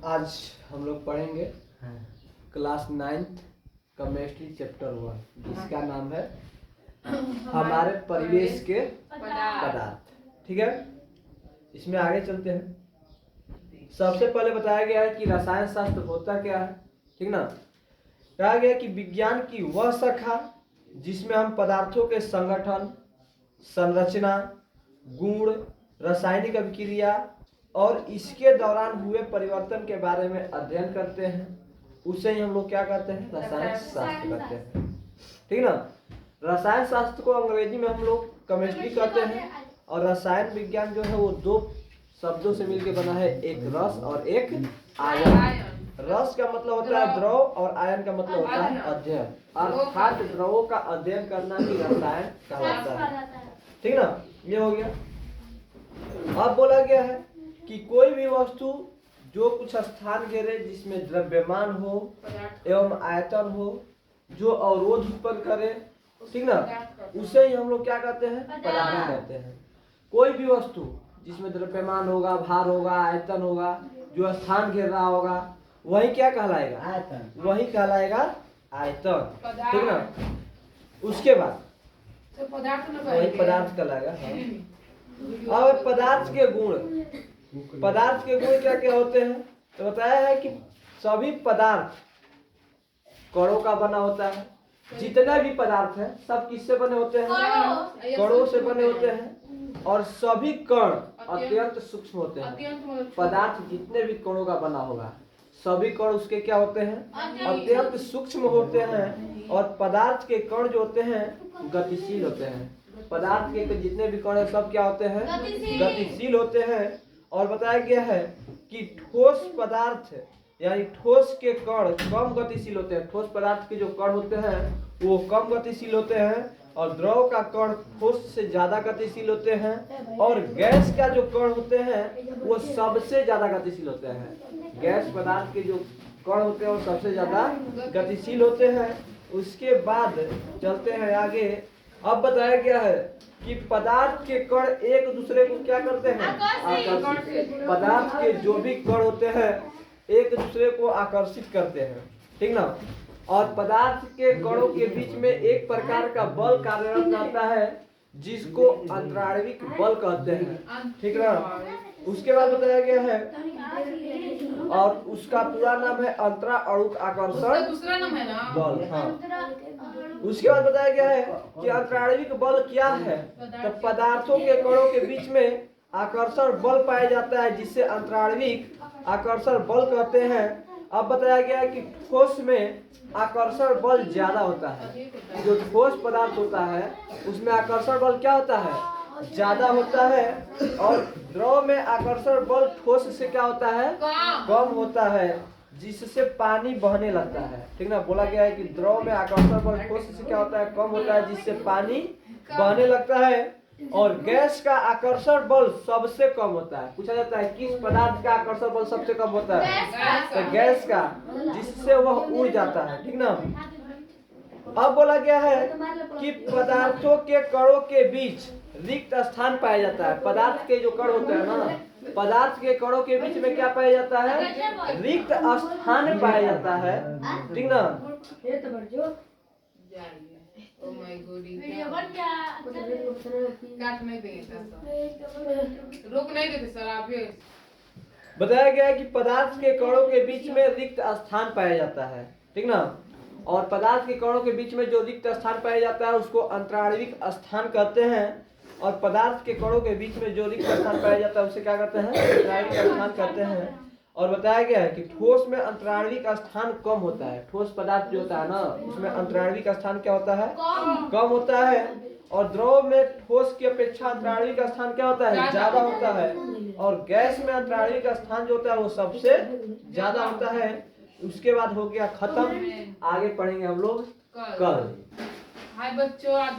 आज हम लोग पढ़ेंगे क्लास 9th केमिस्ट्री चैप्टर 1 जिसका नाम है हमारे परिवेश के पदार्थ। ठीक है, इसमें आगे चलते हैं। सबसे पहले बताया गया है कि रसायन शास्त्र होता क्या है। ठीक ना, कहा गया कि विज्ञान की वह शाखा जिसमें हम पदार्थों के संगठन, संरचना, गुण, रासायनिक अभिक्रिया और इसके दौरान हुए परिवर्तन के बारे में अध्ययन करते हैं, उसे ही हम लोग क्या कहते हैं, रसायन शास्त्र कहते हैं। ठीक ना, रसायन शास्त्र को अंग्रेजी में हम लोग केमिस्ट्री कहते हैं और रसायन विज्ञान जो है वो दो शब्दों से मिलकर बना है, एक रस और एक आयन। रस का मतलब होता है द्रव और आयन का मतलब होता है अध्ययन, अर्थात द्रवों का अध्ययन करना ही रसायन कहलाता है। ठीक ना, ये हो गया। अब बोला गया है कि कोई भी वस्तु जो कुछ स्थान घेरे जिसमें द्रव्यमान हो एवं आयतन हो, जो अवरोध उत्पन्न करे, ठीक ना, उसे ही हम लोग क्या कहते हैं, पदार्थ कहते हैं। कोई भी वस्तु जिसमें द्रव्यमान होगा, भार होगा, आयतन होगा, जो स्थान घेर रहा होगा, वही क्या कहलाएगा, आयतन। वही कहलाएगा आयतन। ठीक ना, उसके बाद वही पदार्थ कहलाएगा। अब पदार्थ के गुण, पदार्थ के गुण क्या क्या होते हैं, तो बताया है कि सभी पदार्थ कणों का बना होता है। जितने भी पदार्थ हैं सब किससे बने होते हैं, कणों से बने होते हैं। और सभी कण अत्यंत सूक्ष्म होते हैं। पदार्थ जितने भी कणों का बना होगा सभी कण उसके क्या होते हैं, अत्यंत सूक्ष्म होते हैं। और पदार्थ के कण जो होते हैं गतिशील होते हैं। पदार्थ के जितने भी कण हैं सब क्या होते हैं, गतिशील होते हैं। और बताया गया है कि ठोस पदार्थ यानी ठोस के कण कम गतिशील होते हैं। ठोस पदार्थ के जो कण होते हैं वो कम गतिशील होते हैं और द्रव का कण ठोस से ज्यादा गतिशील होते हैं। और गैस का जो कण होते हैं वो सबसे ज्यादा गतिशील होते हैं। गैस पदार्थ के जो कण होते हैं वो सबसे ज्यादा गतिशील होते हैं। उसके बाद चलते हैं आगे। अब बताया गया है कि पदार्थ के कण एक दूसरे को क्या करते हैं, आकर्षित। पदार्थ के जो भी कण होते हैं एक दूसरे को आकर्षित करते हैं। ठीक ना, और पदार्थ के कणों के बीच में एक प्रकार का बल कार्यरत रहता है जिसको अंतराण्विक बल कहते हैं। ठीक ना, उसके बाद बताया गया है और उसका पूरा नाम है अंतराणुक आकर्षण बल। हाँ, उसके बाद बताया गया है कि अंतराण्विक बल क्या है, तो पदार्थों के कणों के बीच में आकर्षण बल पाया जाता है जिससे अंतराण्विक आकर्षण बल कहते हैं। अब बताया गया है कि ठोस में आकर्षण बल ज्यादा होता है। जो ठोस पदार्थ होता है उसमें आकर्षण बल क्या होता है, ज्यादा होता है। और द्रव में आकर्षण बल ठोस से क्या होता है, कम होता है, जिससे पानी बहने लगता है। ठीक ना, बोला गया है कि द्रव में आकर्षण बल ठोस से क्या होता है, कम होता है, जिससे पानी बहने लगता है। और गैस का आकर्षण बल सबसे कम होता है। पूछा जाता है किस पदार्थ का आकर्षण बल सबसे कम होता है, तो गैस का, जिससे वह उड़ जाता है। ठीक ना, अब बोला गया है कि पदार्थों के कणों के बीच रिक्त स्थान पाया जाता है। पदार्थ के जो कण होते हैं ना, पदार्थ के कणों के बीच में क्या पाया जाता है, रिक्त स्थान पाया जाता है। ठीक ना, बताया गया है कि पदार्थ के कणों के बीच में रिक्त स्थान पाया जाता है। ठीक ना, और पदार्थ के कणों के बीच में जो रिक्त स्थान पाया जाता है उसको अंतराण्विक स्थान कहते हैं। और पदार्थ के कणों के बीच में जो रिक्त स्थान पाया जाता है उसे क्या कहते हैं, अंतराण्विक स्थान कहते हैं। और बताया गया है कि ठोस में अंतराण्विक स्थान कम होता है। ठोस पदार्थ जो होता है ना उसमें अंतराण्विक स्थान क्या होता है, कम होता है। और द्रव में ठोस की अपेक्षा अंतराण्विक स्थान क्या होता है, ज्यादा होता है। और गैस में अंतराण्विक स्थान जो होता है वो सबसे ज्यादा होता है। उसके बाद हो गया खत्म, आगे पढ़ेंगे हम लोग कल। हाय बच्चों, आज